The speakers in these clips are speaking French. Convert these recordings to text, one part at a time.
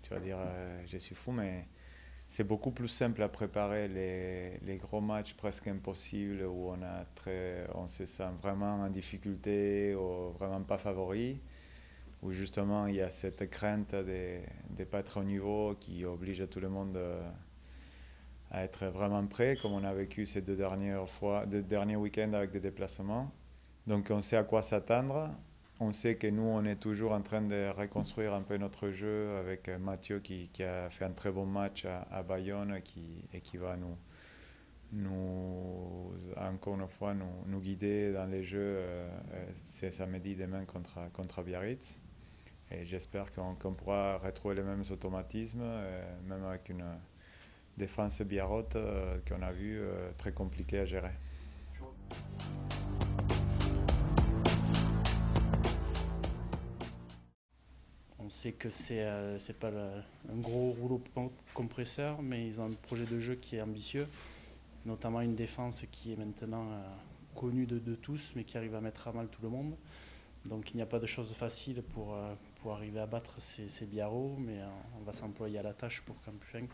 tu vas dire je suis fou, mais c'est beaucoup plus simple à préparer les gros matchs presque impossibles où on se sent vraiment en difficulté ou vraiment pas favori, où justement il y a cette crainte de ne pas être au niveau qui oblige tout le monde à être vraiment prêt, comme on a vécu ces deux derniers week-ends avec des déplacements. Donc on sait à quoi s'attendre. On sait que nous, on est toujours en train de reconstruire un peu notre jeu avec Mathieu qui a fait un très bon match à Bayonne et qui va encore une fois, nous guider dans les jeux c'est samedi demain contre Biarritz. Et j'espère qu'on pourra retrouver les mêmes automatismes, même avec une défense biarrote qu'on a vu très compliquée à gérer. On sait que c'est pas un gros rouleau compresseur, mais ils ont un projet de jeu qui est ambitieux, notamment une défense qui est maintenant connue de tous, mais qui arrive à mettre à mal tout le monde. Donc il n'y a pas de choses faciles pour arriver à battre ces Biarros, mais on va s'employer à la tâche pour qu'enfin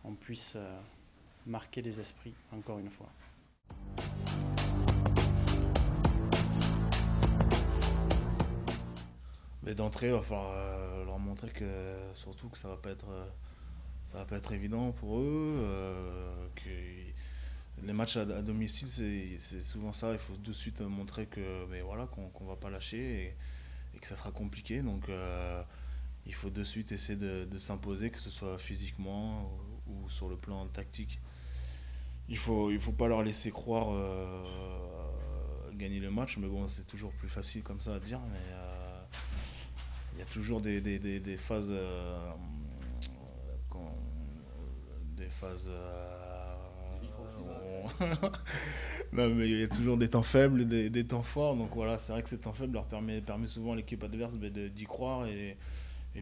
on puisse marquer les esprits, encore une fois. Mais d'entrée, il va falloir leur montrer que surtout que ça va pas être évident pour eux. Que les matchs à domicile, c'est souvent ça. Il faut de suite montrer que, mais voilà, qu'on va pas lâcher et que ça sera compliqué. Donc, il faut de suite essayer de s'imposer, que ce soit physiquement ou sur le plan tactique. Il faut pas leur laisser croire gagner le match, mais bon, c'est toujours plus facile comme ça à dire. Mais il y a toujours des phases, des phases. Non, mais il y a toujours des temps faibles, des temps forts. Donc voilà, c'est vrai que ces temps faibles permet souvent à l'équipe adverse d'y croire et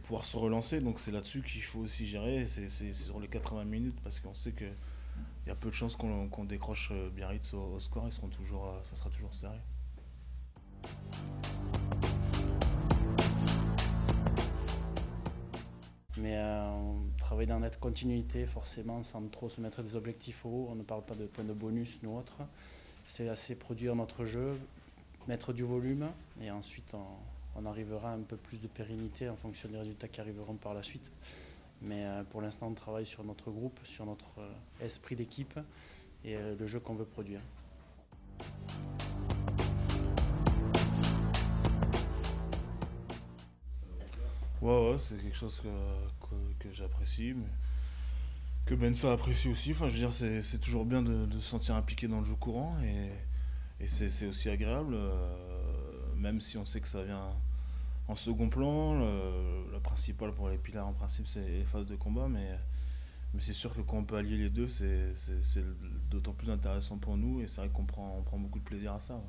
pouvoir se relancer. Donc c'est là-dessus qu'il faut aussi gérer. C'est sur les 80 minutes parce qu'on sait qu'il y a peu de chances qu'on décroche Biarritz au score. Ça sera toujours serré. Mais on travaille dans notre continuité, forcément, sans trop se mettre des objectifs hauts. On ne parle pas de points de bonus, nous autres. C'est assez produire notre jeu, mettre du volume, et ensuite on arrivera à un peu plus de pérennité en fonction des résultats qui arriveront par la suite. Mais pour l'instant, on travaille sur notre groupe, sur notre esprit d'équipe et le jeu qu'on veut produire. Ouais, ouais, c'est quelque chose que j'apprécie, mais que Benza apprécie aussi. Enfin, je veux dire, c'est toujours bien de se sentir impliqué dans le jeu courant et c'est aussi agréable, même si on sait que ça vient en second plan. La principale pour les Pilars, en principe, c'est les phases de combat, mais c'est sûr que quand on peut allier les deux, c'est d'autant plus intéressant pour nous et c'est vrai on prend beaucoup de plaisir à ça. Ouais.